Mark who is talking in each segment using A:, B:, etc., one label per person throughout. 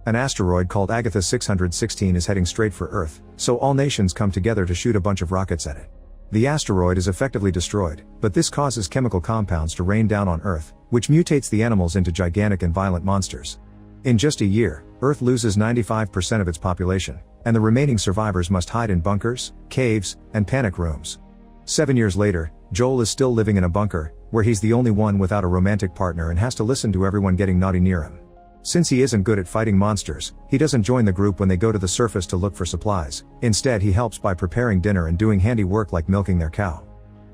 A: An asteroid called Agatha 616 is heading straight for Earth, so all nations come together to shoot a bunch of rockets at it. The asteroid is effectively destroyed, but this causes chemical compounds to rain down on Earth, which mutates the animals into gigantic and violent monsters. In just a year, Earth loses 95% of its population, and the remaining survivors must hide in bunkers, caves, and panic rooms. 7 years later, Joel is still living in a bunker, where he's the only one without a romantic partner and has to listen to everyone getting naughty near him. Since he isn't good at fighting monsters, he doesn't join the group when they go to the surface to look for supplies. Instead, he helps by preparing dinner and doing handy work like milking their cow.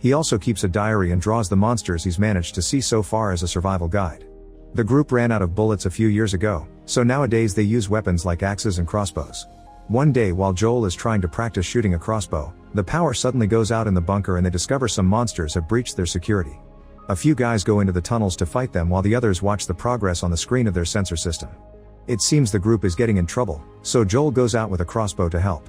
A: He also keeps a diary and draws the monsters he's managed to see so far as a survival guide. The group ran out of bullets a few years ago, so nowadays they use weapons like axes and crossbows. One day while Joel is trying to practice shooting a crossbow, the power suddenly goes out in the bunker and they discover some monsters have breached their security. A few guys go into the tunnels to fight them while the others watch the progress on the screen of their sensor system. It seems the group is getting in trouble, so Joel goes out with a crossbow to help.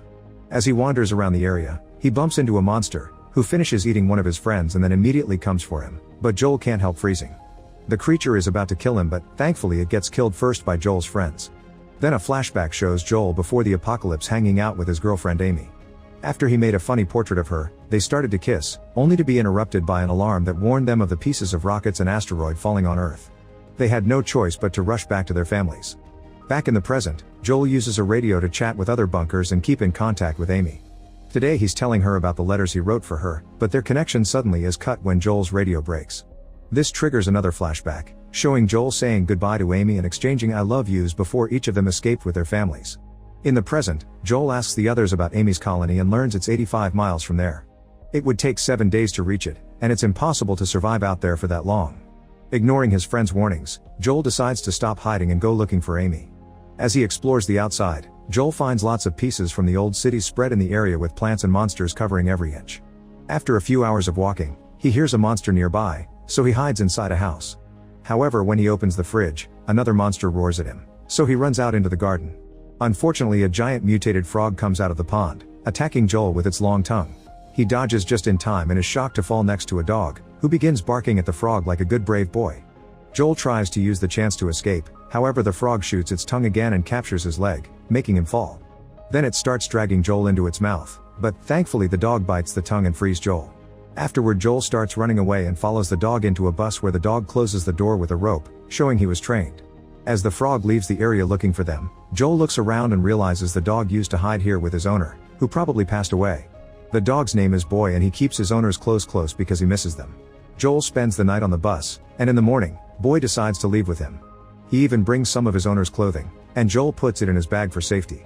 A: As he wanders around the area, he bumps into a monster, who finishes eating one of his friends and then immediately comes for him, but Joel can't help freezing. The creature is about to kill him, but thankfully it gets killed first by Joel's friends. Then a flashback shows Joel before the apocalypse hanging out with his girlfriend Amy. After he made a funny portrait of her, they started to kiss, only to be interrupted by an alarm that warned them of the pieces of rockets and asteroid falling on Earth. They had no choice but to rush back to their families. Back in the present, Joel uses a radio to chat with other bunkers and keep in contact with Amy. Today he's telling her about the letters he wrote for her, but their connection suddenly is cut when Joel's radio breaks. This triggers another flashback, showing Joel saying goodbye to Amy and exchanging I love yous before each of them escaped with their families. In the present, Joel asks the others about Amy's colony and learns it's 85 miles from there. It would take 7 days to reach it, and it's impossible to survive out there for that long. Ignoring his friend's warnings, Joel decides to stop hiding and go looking for Amy. As he explores the outside, Joel finds lots of pieces from the old city spread in the area with plants and monsters covering every inch. After a few hours of walking, he hears a monster nearby, so he hides inside a house. However, when he opens the fridge, another monster roars at him, so he runs out into the garden. Unfortunately, a giant mutated frog comes out of the pond, attacking Joel with its long tongue. He dodges just in time and is shocked to fall next to a dog, who begins barking at the frog like a good brave boy. Joel tries to use the chance to escape, however the frog shoots its tongue again and captures his leg, making him fall. Then it starts dragging Joel into its mouth, but thankfully the dog bites the tongue and frees Joel. Afterward, Joel starts running away and follows the dog into a bus where the dog closes the door with a rope, showing he was trained. As the frog leaves the area looking for them, Joel looks around and realizes the dog used to hide here with his owner, who probably passed away. The dog's name is Boy and he keeps his owner's clothes close because he misses them. Joel spends the night on the bus, and in the morning, Boy decides to leave with him. He even brings some of his owner's clothing, and Joel puts it in his bag for safety.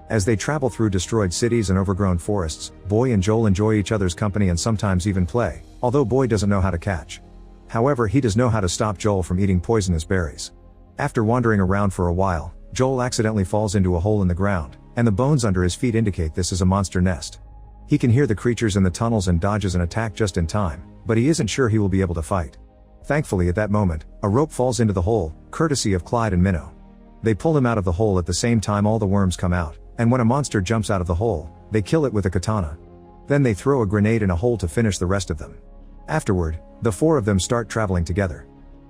A: As they travel through destroyed cities and overgrown forests, Boy and Joel enjoy each other's company and sometimes even play, although Boy doesn't know how to catch. However, he does know how to stop Joel from eating poisonous berries. After wandering around for a while, Joel accidentally falls into a hole in the ground, and the bones under his feet indicate this is a monster nest. He can hear the creatures in the tunnels and dodges an attack just in time, but he isn't sure he will be able to fight. Thankfully at that moment, a rope falls into the hole, courtesy of Clyde and Minnow. They pull him out of the hole at the same time all the worms come out, and when a monster jumps out of the hole, they kill it with a katana. Then they throw a grenade in a hole to finish the rest of them. Afterward, the four of them start traveling together.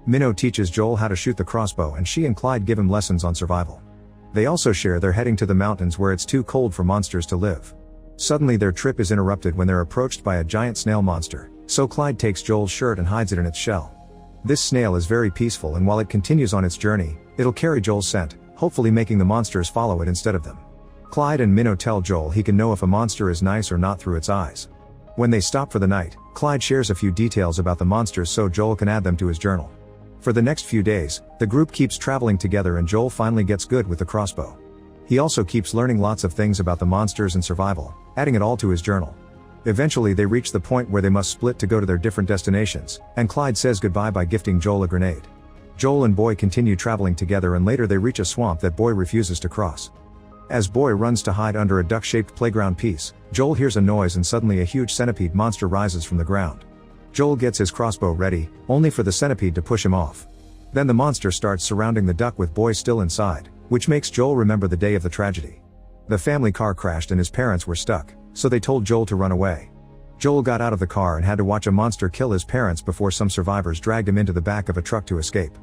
A: Minnow teaches Joel how to shoot the crossbow and she and Clyde give him lessons on survival. They also share their heading to the mountains where it's too cold for monsters to live. Suddenly their trip is interrupted when they're approached by a giant snail monster, so Clyde takes Joel's shirt and hides it in its shell. This snail is very peaceful and while it continues on its journey, it'll carry Joel's scent, hopefully making the monsters follow it instead of them. Clyde and Minnow tell Joel he can know if a monster is nice or not through its eyes. When they stop for the night, Clyde shares a few details about the monsters so Joel can add them to his journal. For the next few days, the group keeps traveling together and Joel finally gets good with the crossbow. He also keeps learning lots of things about the monsters and survival, adding it all to his journal. Eventually they reach the point where they must split to go to their different destinations, and Clyde says goodbye by gifting Joel a grenade. Joel and Boy continue traveling together and later they reach a swamp that Boy refuses to cross. As Boy runs to hide under a duck-shaped playground piece, Joel hears a noise and suddenly a huge centipede monster rises from the ground. Joel gets his crossbow ready, only for the centipede to push him off. Then the monster starts surrounding the duck with Boy still inside, which makes Joel remember the day of the tragedy. The family car crashed and his parents were stuck, so they told Joel to run away. Joel got out of the car and had to watch a monster kill his parents before some survivors dragged him into the back of a truck to escape.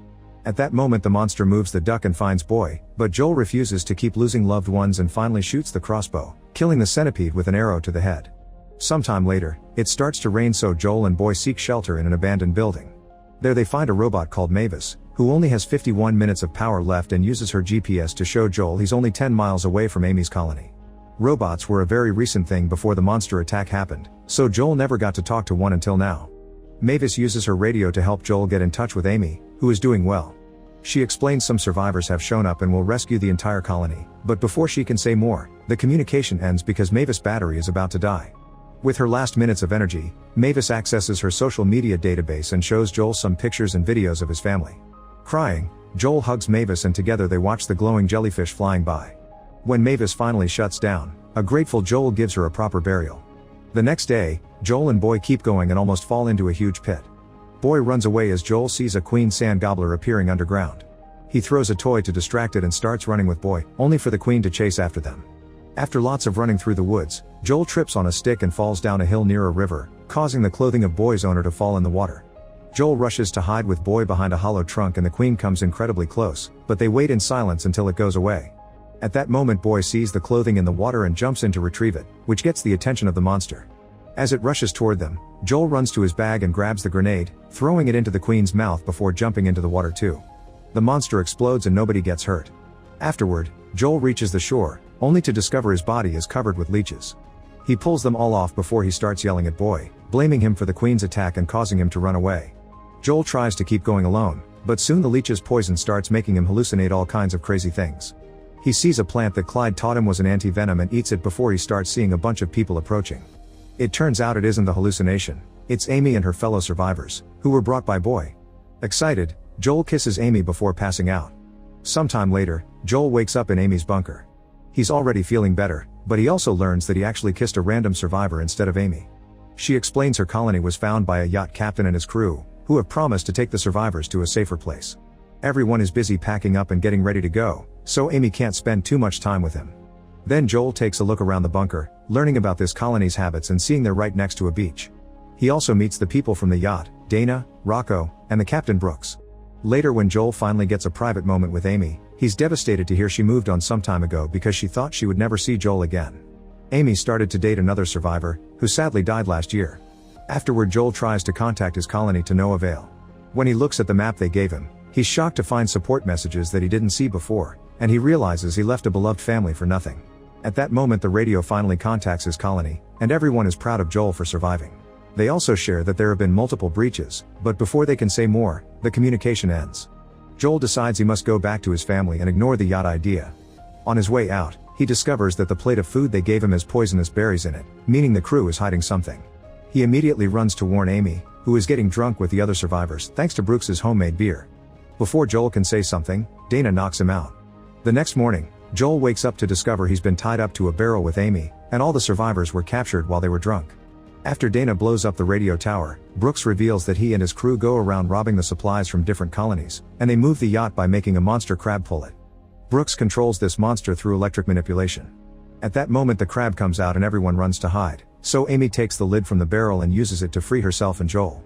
A: At that moment the monster moves the duck and finds Boy, but Joel refuses to keep losing loved ones and finally shoots the crossbow, killing the centipede with an arrow to the head. Sometime later, it starts to rain, so Joel and Boy seek shelter in an abandoned building. There they find a robot called Mavis, who only has 51 minutes of power left and uses her GPS to show Joel he's only 10 miles away from Amy's colony. Robots were a very recent thing before the monster attack happened, so Joel never got to talk to one until now. Mavis uses her radio to help Joel get in touch with Amy, who is doing well. She explains some survivors have shown up and will rescue the entire colony, but before she can say more, the communication ends because Mavis' battery is about to die. With her last minutes of energy, Mavis accesses her social media database and shows Joel some pictures and videos of his family. Crying, Joel hugs Mavis and together they watch the glowing jellyfish flying by. When Mavis finally shuts down, a grateful Joel gives her a proper burial. The next day, Joel and Boy keep going and almost fall into a huge pit. Boy runs away as Joel sees a queen sand gobbler appearing underground. He throws a toy to distract it and starts running with Boy, only for the queen to chase after them. After lots of running through the woods, Joel trips on a stick and falls down a hill near a river, causing the clothing of Boy's owner to fall in the water. Joel rushes to hide with Boy behind a hollow trunk and the queen comes incredibly close, but they wait in silence until it goes away. At that moment Boy sees the clothing in the water and jumps in to retrieve it, which gets the attention of the monster. As it rushes toward them, Joel runs to his bag and grabs the grenade, throwing it into the queen's mouth before jumping into the water too. The monster explodes and nobody gets hurt. Afterward, Joel reaches the shore, only to discover his body is covered with leeches. He pulls them all off before he starts yelling at Boy, blaming him for the queen's attack and causing him to run away. Joel tries to keep going alone, but soon the leech's poison starts making him hallucinate all kinds of crazy things. He sees a plant that Clyde taught him was an anti-venom and eats it before he starts seeing a bunch of people approaching. It turns out it isn't the hallucination, it's Amy and her fellow survivors, who were brought by Boy. Excited, Joel kisses Amy before passing out. Sometime later, Joel wakes up in Amy's bunker. He's already feeling better, but he also learns that he actually kissed a random survivor instead of Amy. She explains her colony was found by a yacht captain and his crew, who have promised to take the survivors to a safer place. Everyone is busy packing up and getting ready to go, so Amy can't spend too much time with him. Then Joel takes a look around the bunker, learning about this colony's habits and seeing they're right next to a beach. He also meets the people from the yacht, Dana, Rocco, and the Captain Brooks. Later when Joel finally gets a private moment with Amy, he's devastated to hear she moved on some time ago because she thought she would never see Joel again. Amy started to date another survivor, who sadly died last year. Afterward Joel tries to contact his colony to no avail. When he looks at the map they gave him, he's shocked to find support messages that he didn't see before, and he realizes he left a beloved family for nothing. At that moment the radio finally contacts his colony, and everyone is proud of Joel for surviving. They also share that there have been multiple breaches, but before they can say more, the communication ends. Joel decides he must go back to his family and ignore the yacht idea. On his way out, he discovers that the plate of food they gave him has poisonous berries in it, meaning the crew is hiding something. He immediately runs to warn Amy, who is getting drunk with the other survivors thanks to Brooks's homemade beer. Before Joel can say something, Dana knocks him out. The next morning, Joel wakes up to discover he's been tied up to a barrel with Amy, and all the survivors were captured while they were drunk. After Dana blows up the radio tower, Brooks reveals that he and his crew go around robbing the supplies from different colonies, and they move the yacht by making a monster crab pull it. Brooks controls this monster through electric manipulation. At that moment the crab comes out and everyone runs to hide, so Amy takes the lid from the barrel and uses it to free herself and Joel.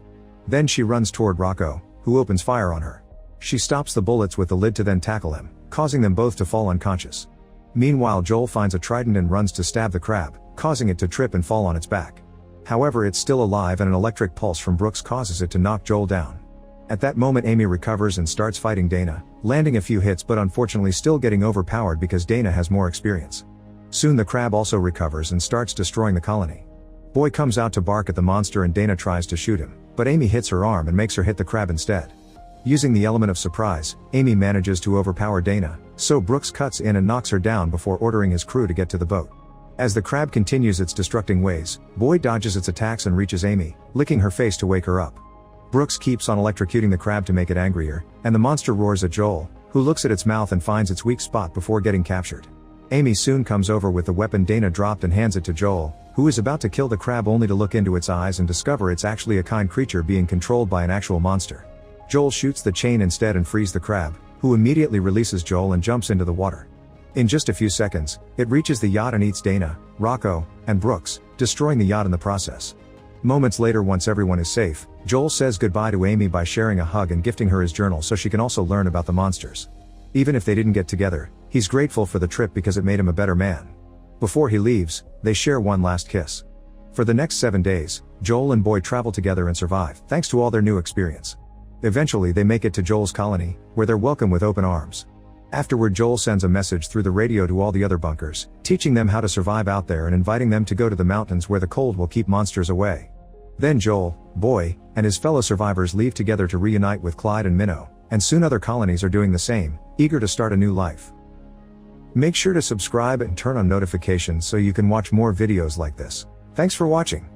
A: Then she runs toward Rocco, who opens fire on her. She stops the bullets with the lid to then tackle him, causing them both to fall unconscious. Meanwhile Joel finds a trident and runs to stab the crab, causing it to trip and fall on its back. However, it's still alive and an electric pulse from Brooks causes it to knock Joel down. At that moment Amy recovers and starts fighting Dana, landing a few hits but unfortunately still getting overpowered because Dana has more experience. Soon the crab also recovers and starts destroying the colony. Boy comes out to bark at the monster and Dana tries to shoot him, but Amy hits her arm and makes her hit the crab instead. Using the element of surprise, Amy manages to overpower Dana, so Brooks cuts in and knocks her down before ordering his crew to get to the boat. As the crab continues its destructing ways, Boy dodges its attacks and reaches Amy, licking her face to wake her up. Brooks keeps on electrocuting the crab to make it angrier, and the monster roars at Joel, who looks at its mouth and finds its weak spot before getting captured. Amy soon comes over with the weapon Dana dropped and hands it to Joel, who is about to kill the crab only to look into its eyes and discover it's actually a kind creature being controlled by an actual monster. Joel shoots the chain instead and frees the crab, who immediately releases Joel and jumps into the water. In just a few seconds, it reaches the yacht and eats Dana, Rocco, and Brooks, destroying the yacht in the process. Moments later, once everyone is safe, Joel says goodbye to Amy by sharing a hug and gifting her his journal so she can also learn about the monsters. Even if they didn't get together, he's grateful for the trip because it made him a better man. Before he leaves, they share one last kiss. For the next 7 days, Joel and Boy travel together and survive, thanks to all their new experience. Eventually they make it to Joel's colony, where they're welcomed with open arms. Afterward, Joel sends a message through the radio to all the other bunkers, teaching them how to survive out there and inviting them to go to the mountains where the cold will keep monsters away. Then Joel, Boy, and his fellow survivors leave together to reunite with Clyde and Minnow, and soon other colonies are doing the same, eager to start a new life. Make sure to subscribe and turn on notifications so you can watch more videos like this. Thanks for watching.